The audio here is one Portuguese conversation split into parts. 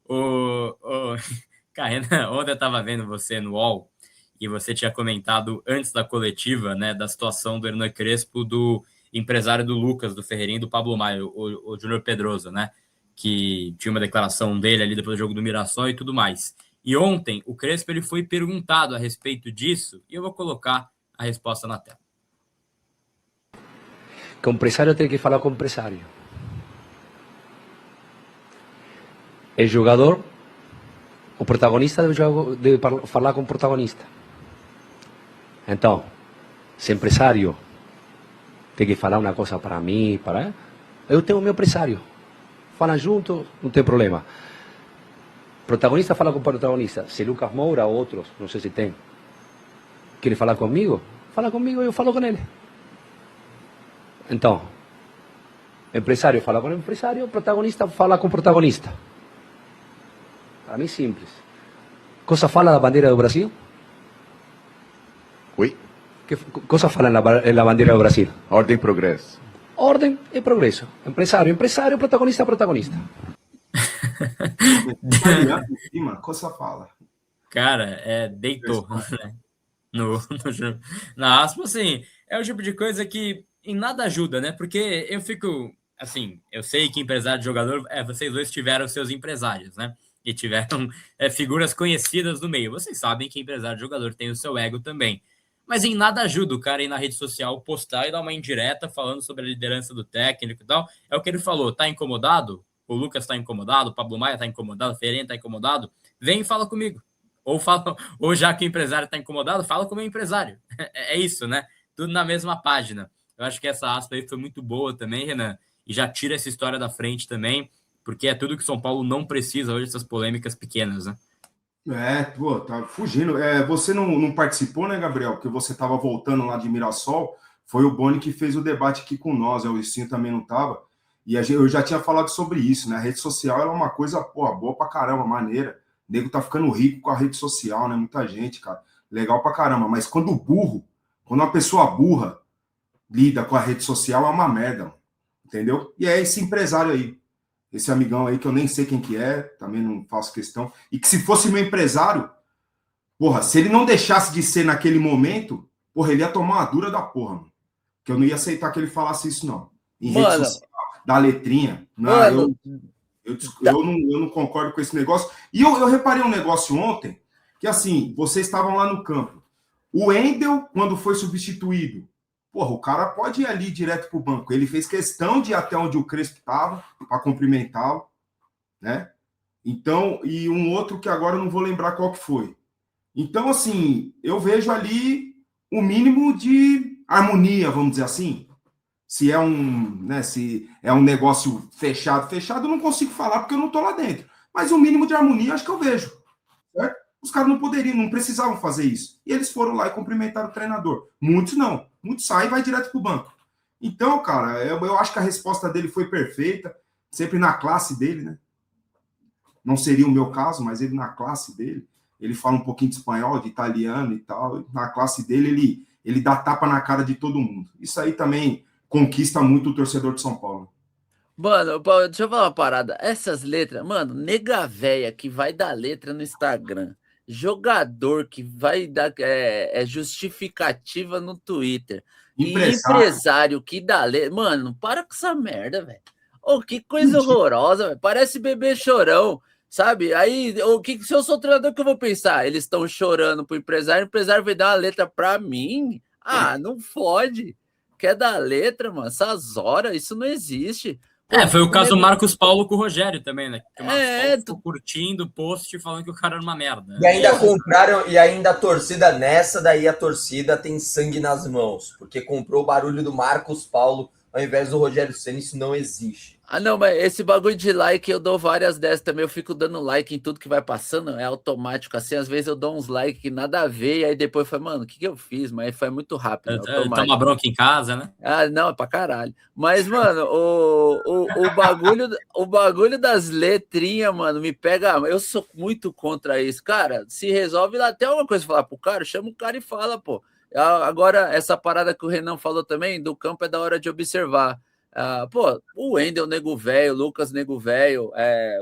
O Renan, ontem eu estava vendo você no UOL e você tinha comentado antes da coletiva, né, da situação do Hernan Crespo, do empresário do Lucas, do Ferreirinha e do Pablo Maio, o Júnior Pedroso, né, que tinha uma declaração dele ali depois do jogo do Mirassol e tudo mais. E ontem o Crespo ele foi perguntado a respeito disso e eu vou colocar a resposta na tela. Que o empresário tem que falar com o empresário. O jogador, o protagonista deve falar com o protagonista. Então, se o empresário tem que falar uma coisa para mim, eu tenho o meu empresário. Falam junto, não tem problema. Protagonista fala com o protagonista. Se Lucas Moura ou outros, não sei se tem, querem falar comigo, fala comigo e eu falo com ele. Então, empresário fala com o empresário, protagonista fala com o protagonista. Para mim, simples. Cosa fala da bandeira do Brasil? Oi? Que cosa fala na bandeira do Brasil? Ordem e progresso. Ordem e progresso. Empresário, empresário, protagonista, protagonista. Em cima, cosa fala. Cara, deitou, né? Na aspa, assim, é o tipo de coisa que em nada ajuda, né? Porque eu fico, assim, eu sei que empresário de jogador, vocês dois tiveram seus empresários, né? E tiveram figuras conhecidas no meio. Vocês sabem que empresário de jogador tem o seu ego também. Mas em nada ajuda o cara ir na rede social postar e dar uma indireta falando sobre a liderança do técnico e tal. É o que ele falou, tá incomodado? O Lucas tá incomodado, o Pablo Maia tá incomodado, o Ferreira tá incomodado? Vem e fala comigo. Ou já que o empresário tá incomodado, fala com o meu empresário. É isso, né? Tudo na mesma página. Eu acho que essa aspa aí foi muito boa também, Renan. E já tira essa história da frente também, porque é tudo que São Paulo não precisa hoje, essas polêmicas pequenas, né? Pô, tá fugindo. Você não participou, né, Gabriel? Porque você estava voltando lá de Mirassol. Foi o Boni que fez o debate aqui com nós. O Icinho também não estava. E eu já tinha falado sobre isso, né? A rede social ela é uma coisa, boa pra caramba, maneira. O nego tá ficando rico com a rede social, né? Muita gente, cara. Legal pra caramba. Mas quando uma pessoa burra lida com a rede social, é uma merda, entendeu? E é esse empresário aí. Esse amigão aí, que eu nem sei quem que é, também não faço questão, e que se fosse meu empresário, se ele não deixasse de ser naquele momento, ele ia tomar uma dura da porra, mano. Que eu não ia aceitar que ele falasse isso, não. Em rede social, da letrinha. Não, eu não concordo com esse negócio. E eu reparei um negócio ontem, que assim, vocês estavam lá no campo. O Wendel, quando foi substituído, o cara pode ir ali direto pro banco. Ele fez questão de ir até onde o Crespo estava, para cumprimentá-lo, né? Então, e um outro que agora eu não vou lembrar qual que foi. Então, assim, eu vejo ali o mínimo de harmonia, vamos dizer assim. Se é um negócio fechado, eu não consigo falar porque eu não estou lá dentro. Mas o mínimo de harmonia acho que eu vejo, certo? Os caras não precisavam fazer isso. E eles foram lá e cumprimentaram o treinador. Muitos não. Muitos saem e vai direto pro banco. Então, cara, eu acho que a resposta dele foi perfeita, sempre na classe dele, né? Não seria o meu caso, mas ele na classe dele, ele fala um pouquinho de espanhol, de italiano e tal. Na classe dele, ele dá tapa na cara de todo mundo. Isso aí também conquista muito o torcedor de São Paulo. Mano, deixa eu falar uma parada. Essas letras, mano, nega véia que vai dar letra no Instagram, jogador que vai dar justificativa no Twitter, e empresário que dá letra. Mano, para com essa merda, velho. Que coisa horrorosa, velho. Parece bebê chorão, sabe? Aí, se eu sou treinador, o que eu vou pensar? Eles estão chorando pro empresário, o empresário vai dar uma letra pra mim? Não fode. Quer dar letra, mano? Essas horas, isso não existe. Foi o caso do Marcos Paulo com o Rogério também, né? Que o Marcos Paulo ficou curtindo o post falando que o cara era uma merda. E ainda compraram, e ainda a torcida daí a torcida tem sangue nas mãos, porque comprou o barulho do Marcos Paulo ao invés do Rogério Ceni, isso não existe. Não, mas esse bagulho de like, eu dou várias dessas também, eu fico dando like em tudo que vai passando, é automático, assim, às vezes eu dou uns likes que nada a ver, e aí depois foi, mano, o que eu fiz? Mas foi muito rápido. Toma bronca em casa, né? Não, é pra caralho. Mas, mano, o bagulho das letrinhas, mano, me pega, eu sou muito contra isso, cara, se resolve lá, até uma coisa falar pro cara, chama o cara e fala, pô. Agora, essa parada que o Renan falou também, do campo é da hora de observar. Pô, o Wendel Nego Velho, o Lucas Nego Velho,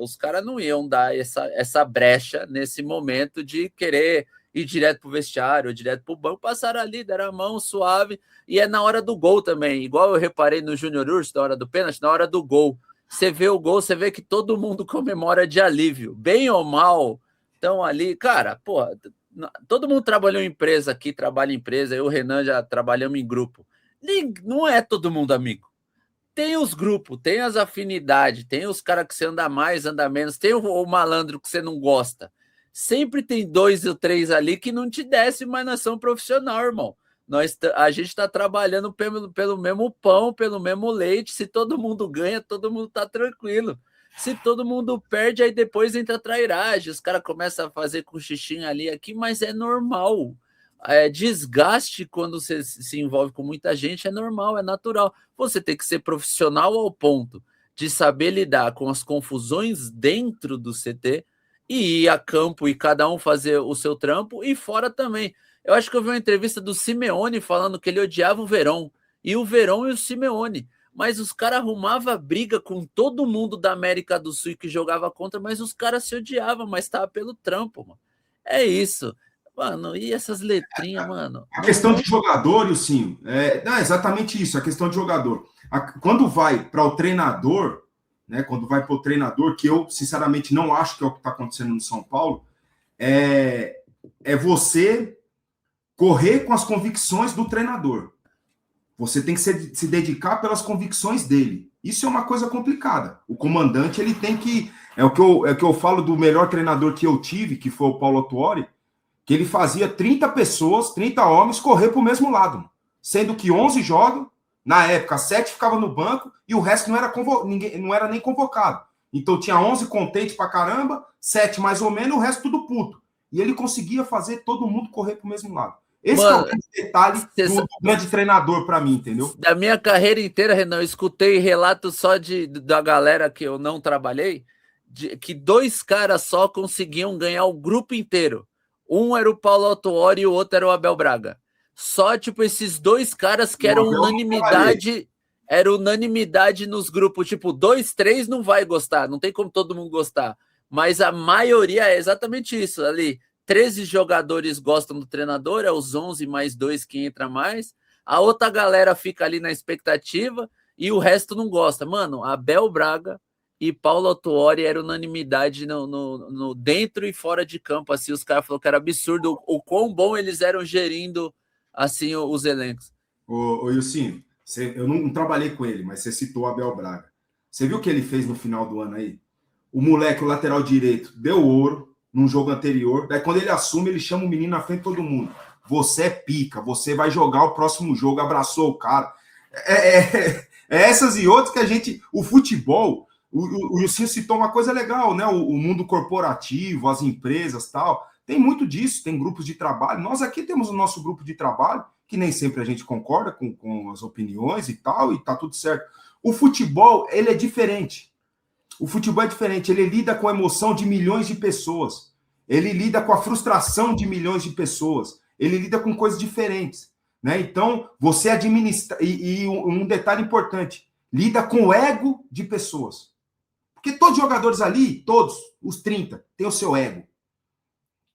os caras não iam dar essa brecha nesse momento de querer ir direto pro vestiário, direto pro banco, passaram ali, deram a mão suave, e é na hora do gol também, igual eu reparei no Júnior Urso, na hora do pênalti, na hora do gol, você vê o gol, você vê que todo mundo comemora de alívio, bem ou mal, estão ali, cara, pô, todo mundo trabalhou em empresa aqui, trabalha em empresa, eu e o Renan já trabalhamos em grupo, não é todo mundo amigo. Tem os grupos, tem as afinidades, tem os caras que você anda mais, anda menos, tem o malandro que você não gosta. Sempre tem 2 ou 3 ali que não te desce, mas nós somos profissional, irmão. A gente está trabalhando pelo mesmo pão, pelo mesmo leite. Se todo mundo ganha, todo mundo tá tranquilo. Se todo mundo perde, aí depois entra a trairagem. Os caras começam a fazer cochichinho ali aqui, mas é normal. Desgaste quando você se envolve com muita gente é normal, é natural. Você tem que ser profissional ao ponto de saber lidar com as confusões dentro do CT e ir a campo e cada um fazer o seu trampo e fora também. Eu acho que eu vi uma entrevista do Simeone falando que ele odiava o Verón, e o Verón e o Simeone, mas os caras arrumavam briga com todo mundo da América do Sul que jogava contra, mas os caras se odiavam, mas tava pelo trampo, mano. É isso. Mano, e essas letrinhas, mano? A questão de jogador, Ilcinho, não, é exatamente isso, a questão de jogador. Quando vai para o treinador, né, quando vai para o treinador, que eu, sinceramente, não acho que é o que está acontecendo no São Paulo, é você correr com as convicções do treinador. Você tem que se dedicar pelas convicções dele. Isso é uma coisa complicada. O comandante, ele tem que... É o que eu falo do melhor treinador que eu tive, que foi o Paulo Autuori, que ele fazia 30 pessoas, 30 homens, correr para o mesmo lado. Sendo que 11 jogam, na época 7 ficavam no banco e o resto não era nem convocado. Então tinha 11 contentes para caramba, 7 mais ou menos, o resto tudo puto. E ele conseguia fazer todo mundo correr para o mesmo lado. Esse é o detalhe do grande treinador para mim, entendeu? Da minha carreira inteira, Renan, eu escutei relatos só da galera que eu não trabalhei, que 2 caras só conseguiam ganhar o grupo inteiro. Um era o Paulo Autuori e o outro era o Abel Braga. Só, tipo, esses 2 caras que eram unanimidade, nos grupos. Tipo, 2, 3 não vai gostar, não tem como todo mundo gostar. Mas a maioria é exatamente isso. Ali, 13 jogadores gostam do treinador, é os 11 mais 2 que entra mais. A outra galera fica ali na expectativa e o resto não gosta. Mano, Abel Braga e Paulo Autuori era unanimidade no dentro e fora de campo. Assim, os caras falaram que era absurdo o quão bom eles eram gerindo assim os elencos. Ô Ilcinho, eu não trabalhei com ele, mas você citou o Abel Braga. Você viu o que ele fez no final do ano aí? O moleque, o lateral direito, deu ouro num jogo anterior. Daí quando ele assume, ele chama o menino na frente de todo mundo. Você é pica, você vai jogar o próximo jogo, abraçou o cara. Essas e outras que a gente... O futebol... O Ilcinho citou uma coisa legal, né? O mundo corporativo, as empresas, tal. Tem muito disso, tem grupos de trabalho. Nós aqui temos o nosso grupo de trabalho, que nem sempre a gente concorda com as opiniões e tal, e tá tudo certo. O futebol, ele é diferente. O futebol é diferente, ele lida com a emoção de milhões de pessoas. Ele lida com a frustração de milhões de pessoas. Ele lida com coisas diferentes, né? Então, você administra... E um detalhe importante, lida com o ego de pessoas. Porque todos os jogadores ali, todos, os 30, tem o seu ego.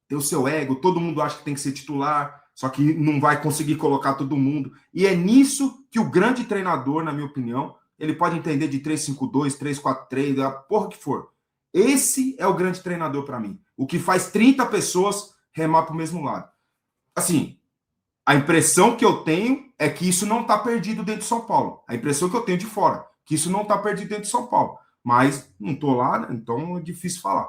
Tem o seu ego, todo mundo acha que tem que ser titular, só que não vai conseguir colocar todo mundo. E é nisso que o grande treinador, na minha opinião, ele pode entender de 3-5-2, 3-4-3, a porra que for. Esse é o grande treinador para mim. O que faz 30 pessoas remar para o mesmo lado. Assim, a impressão que eu tenho é que isso não está perdido dentro de São Paulo. A impressão que eu tenho de fora, que isso não está perdido dentro de São Paulo. Mas não estou lá, então é difícil falar.